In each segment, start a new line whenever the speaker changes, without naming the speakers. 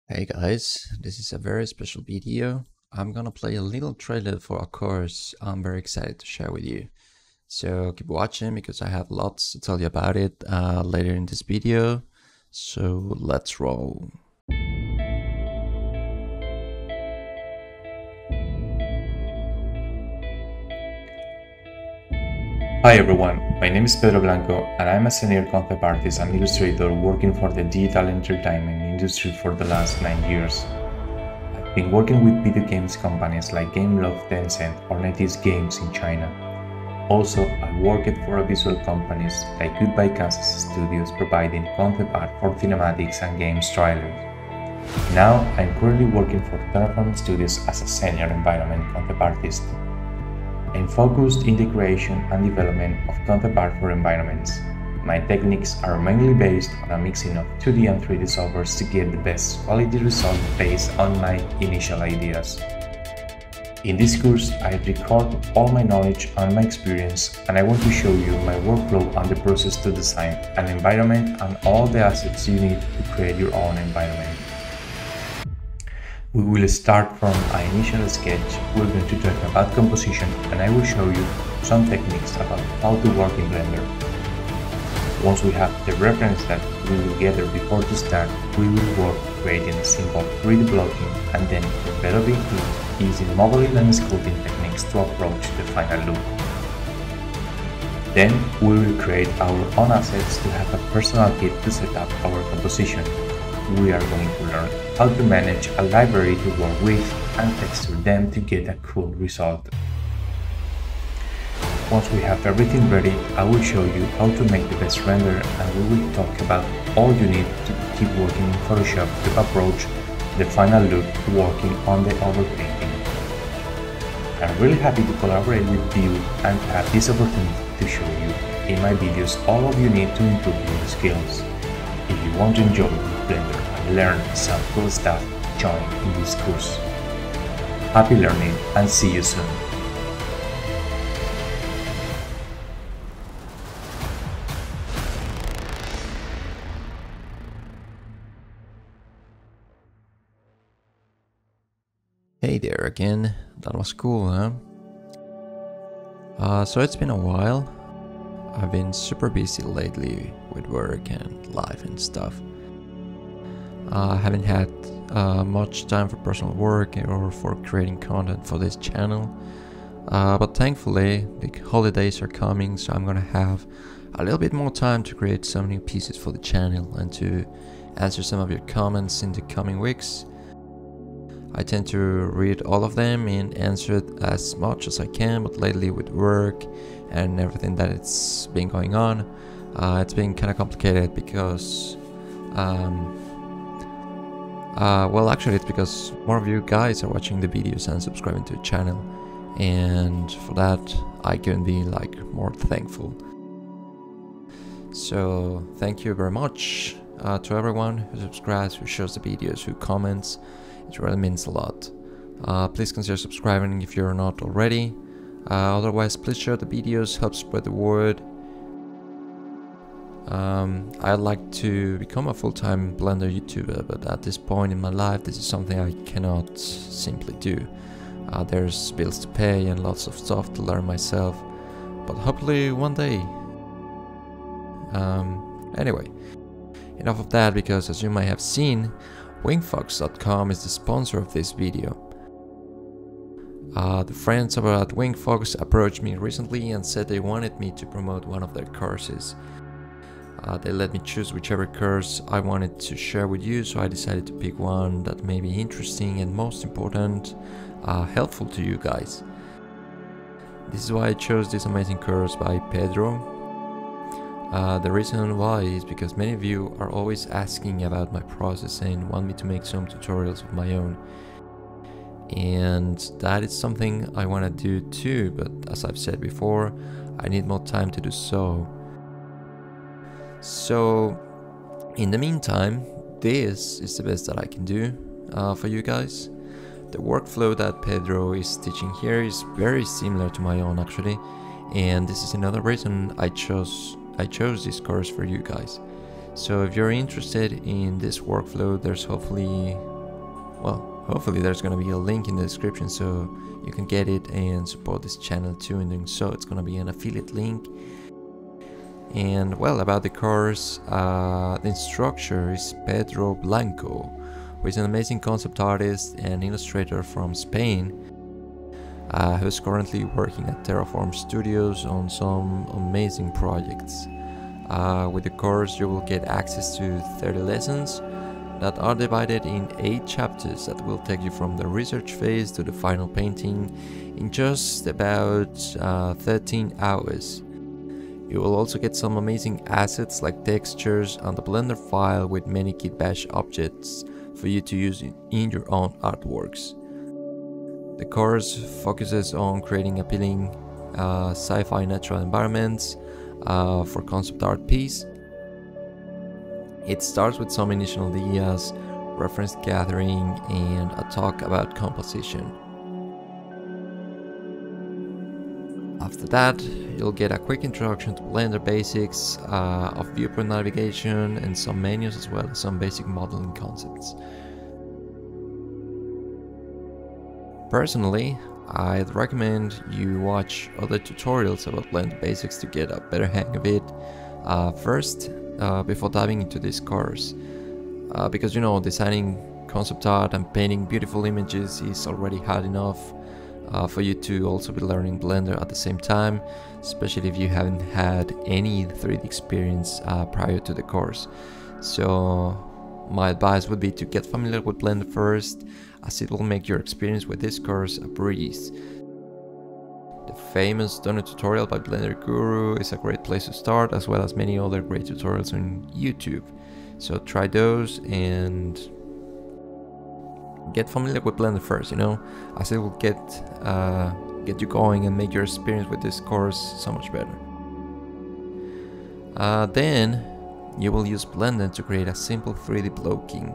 Hey guys, this is a very special video. I'm gonna play a little trailer for a course I'm very excited to share with you. So keep watching because I have lots to tell you about it later in this video. So let's roll.
Hi everyone, my name is Pedro Blanco and I'm a senior concept artist and illustrator working for the digital entertainment industry for the last 9 years. I've been working with video games companies like Gameloft, Tencent or NetEase Games in China. Also, I worked for visual companies like Goodbye Kansas Studios providing concept art for cinematics and games trailers. Now, I'm currently working for Terraform Studios as a senior environment concept artist. I'm focused in the creation and development of concept art for environments. My techniques are mainly based on a mixing of 2D and 3D softwares to get the best quality result based on my initial ideas. In this course, I record all my knowledge and my experience, and I want to show you my workflow and the process to design an environment and all the assets you need to create your own environment. We will start from an initial sketch. We're going to talk about composition and I will show you some techniques about how to work in Blender. Once we have the reference that we will gather before to start, we will work creating simple 3D blocking and then developing it using modeling and sculpting techniques to approach the final look. Then we will create our own assets to have a personal kit to set up our composition. We are going to learn how to manage a library to work with and texture them to get a cool result. Once we have everything ready, I will show you how to make the best render and we will talk about all you need to keep working in Photoshop to approach the final look working on the overpainting. I'm really happy to collaborate with you and have this opportunity to show you in my videos all of you need to improve your skills. If you want to enjoy Blender and learn some cool stuff, join in this course. Happy learning and see you soon.
Hey there again, that was cool, huh? So it's been a while. I've been super busy lately with work and life and stuff. I haven't had much time for personal work or for creating content for this channel. But thankfully, the holidays are coming, so I'm gonna have a little bit more time to create some new pieces for the channel and to answer some of your comments in the coming weeks. I tend to read all of them and answer it as much as I can, but lately with work and everything that it's been going on, it's been kind of complicated because well, actually it's because more of you guys are watching the videos and subscribing to the channel, and for that I couldn't be like more thankful. So thank you very much to everyone who subscribes, who shows the videos, who comments. It really means a lot. Please consider subscribing if you're not already. Otherwise, please share the videos, help spread the word. I'd like to become a full-time Blender YouTuber, but at this point in my life, this is something I cannot simply do. There's bills to pay and lots of stuff to learn myself, but hopefully one day. Anyway, enough of that, because as you might have seen, Wingfox.com is the sponsor of this video. The friends over at Wingfox approached me recently and said they wanted me to promote one of their courses. They let me choose whichever course I wanted to share with you, so I decided to pick one that may be interesting and, most important, helpful to you guys. This is why I chose this amazing course by Pedro. The reason why is because many of you are always asking about my process and want me to make some tutorials of my own. And that is something I want to do too, but as I've said before, I need more time to do so. So in the meantime, this is the best that I can do for you guys. The workflow that Pedro is teaching here is very similar to my own actually, and this is another reason I chose this course for you guys. So if you're interested in this workflow, there's hopefully well, hopefully there's gonna be a link in the description so you can get it and support this channel too. In doing so, it's gonna be an affiliate link. And well, about the course, the instructor is Pedro Blanco, who is an amazing concept artist and illustrator from Spain, who's currently working at Terraform Studios on some amazing projects. With the course, you will get access to 30 lessons that are divided in 8 chapters that will take you from the research phase to the final painting in just about 13 hours. You will also get some amazing assets like textures and the Blender file with many Kitbash objects for you to use in your own artworks. The course focuses on creating appealing sci-fi natural environments for concept art piece. It starts with some initial ideas, reference gathering, and a talk about composition. After that, you'll get a quick introduction to Blender basics of viewport navigation and some menus, as well as some basic modeling concepts. Personally, I'd recommend you watch other tutorials about Blender basics to get a better hang of it first before diving into this course, because you know, designing concept art and painting beautiful images is already hard enough. For you to also be learning Blender at the same time, especially if you haven't had any 3D experience prior to the course. So my advice would be to get familiar with Blender first, as it will make your experience with this course a breeze. The famous donut tutorial by Blender Guru is a great place to start, as well as many other great tutorials on YouTube. So try those and get familiar with Blender first, you know, as it will get you going and make your experience with this course so much better. Then you will use Blender to create a simple 3D blocking,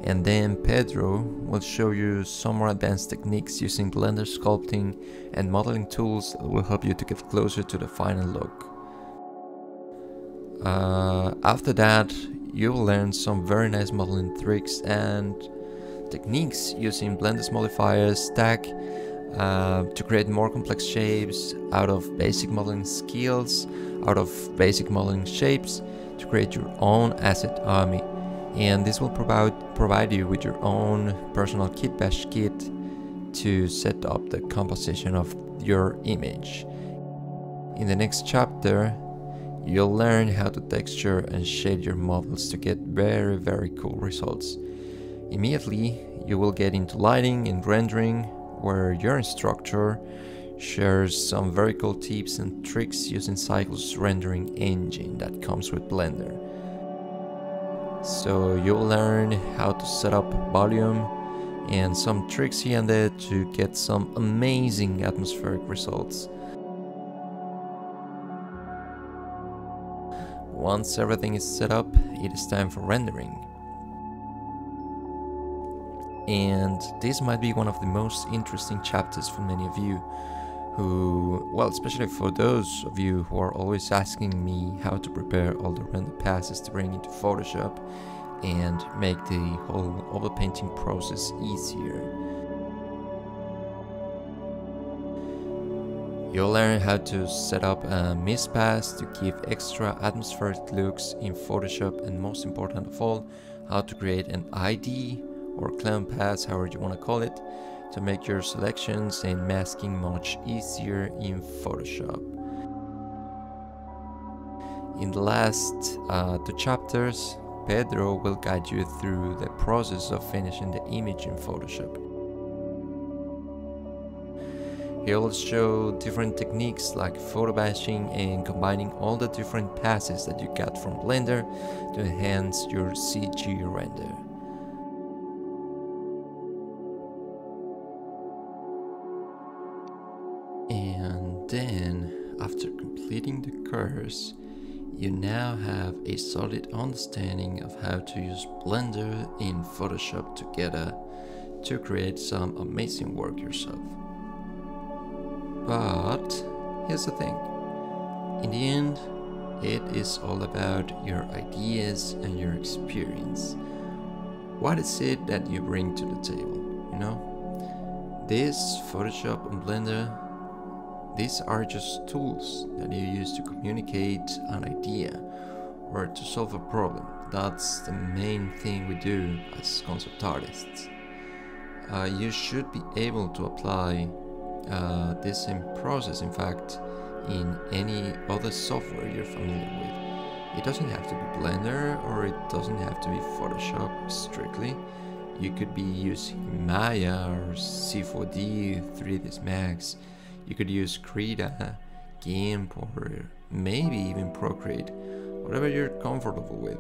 and then Pedro will show you some more advanced techniques using Blender sculpting and modeling tools that will help you to get closer to the final look. After that, you will learn some very nice modeling tricks and techniques using Blender's modifiers stack to create more complex shapes out of basic modeling skills, out of basic modeling shapes, to create your own asset army. And this will provide you with your own personal Kitbash kit to set up the composition of your image. In the next chapter, you'll learn how to texture and shade your models to get very cool results. Immediately, you will get into lighting and rendering, where your instructor shares some very cool tips and tricks using Cycle's rendering engine that comes with Blender. So you'll learn how to set up volume and some tricks here and there to get some amazing atmospheric results. Once everything is set up, it is time for rendering. And this might be one of the most interesting chapters for many of you who, well, especially for those of you who are always asking me how to prepare all the render passes to bring into Photoshop and make the whole overpainting process easier. You'll learn how to set up a mist pass to give extra atmospheric looks in Photoshop, and most important of all, how to create an ID or clown pass, however you want to call it, to make your selections and masking much easier in Photoshop. In the last 2 chapters, Pedro will guide you through the process of finishing the image in Photoshop. He'll show different techniques like photo bashing and combining all the different passes that you got from Blender to enhance your CG render. And then, after completing the course, you now have a solid understanding of how to use Blender in Photoshop together to create some amazing work yourself. But here's the thing, in the end, it is all about your ideas and your experience. what is it that you bring to the table, you know? This Photoshop and Blender, these are just tools that you use to communicate an idea or to solve a problem. That's the main thing we do as concept artists. You should be able to apply this same process, in fact, in any other software you're familiar with. It doesn't have to be Blender, or it doesn't have to be Photoshop strictly. You could be using Maya or C4D, 3ds Max. You could use Krita, GIMP, or maybe even Procreate, whatever you're comfortable with.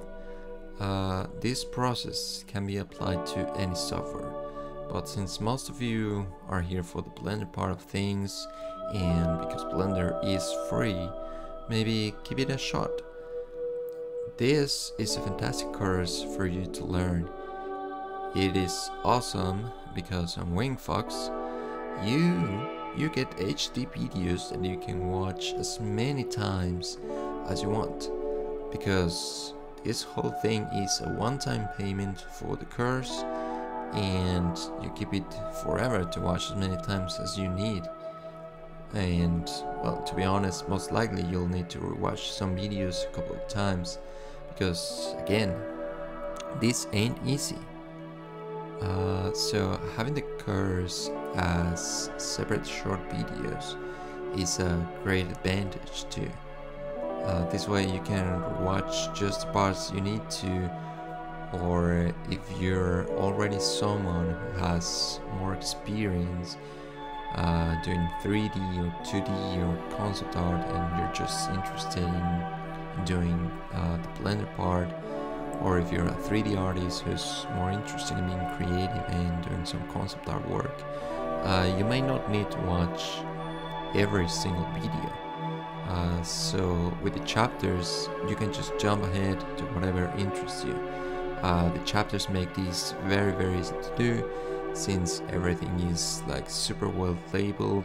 This process can be applied to any software, but since most of you are here for the Blender part of things, and because Blender is free, maybe give it a shot. This is a fantastic course for you to learn. It is awesome because on Wingfox you get HD videos that you can watch as many times as you want, because this whole thing is a one-time payment for the course, and you keep it forever to watch as many times as you need. And well, to be honest, most likely you'll need to rewatch some videos a couple of times, because again, this ain't easy. So having the course as separate short videos is a great advantage too. This way you can watch just the parts you need to, or if you're already someone who has more experience doing 3D or 2D or concept art, and you're just interested in doing the Blender part, or if you're a 3D artist who's more interested in being creative and doing some concept art work, you may not need to watch every single video. So with the chapters, you can just jump ahead to whatever interests you. The chapters make these very easy to do, since everything is like super well labeled.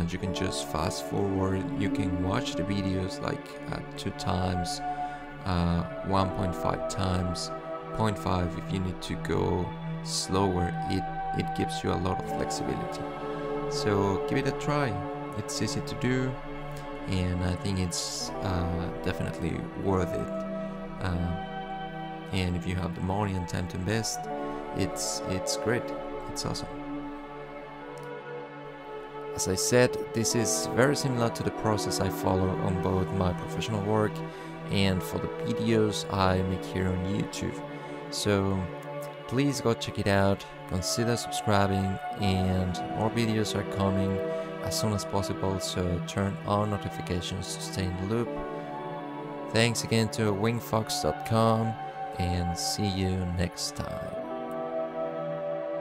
You can just fast forward, you can watch the videos like 2 times, 1.5 times, 0.5 if you need to go slower. It gives you a lot of flexibility. So give it a try. It's easy to do, and I think it's definitely worth it. And if you have the money and time to invest, it's great. It's awesome. As I said, this is very similar to the process I follow on both my professional work and for the videos I make here on YouTube. So please go check it out, consider subscribing, and more videos are coming as soon as possible, so turn on notifications to stay in the loop. Thanks again to wingfox.com, and see you next time.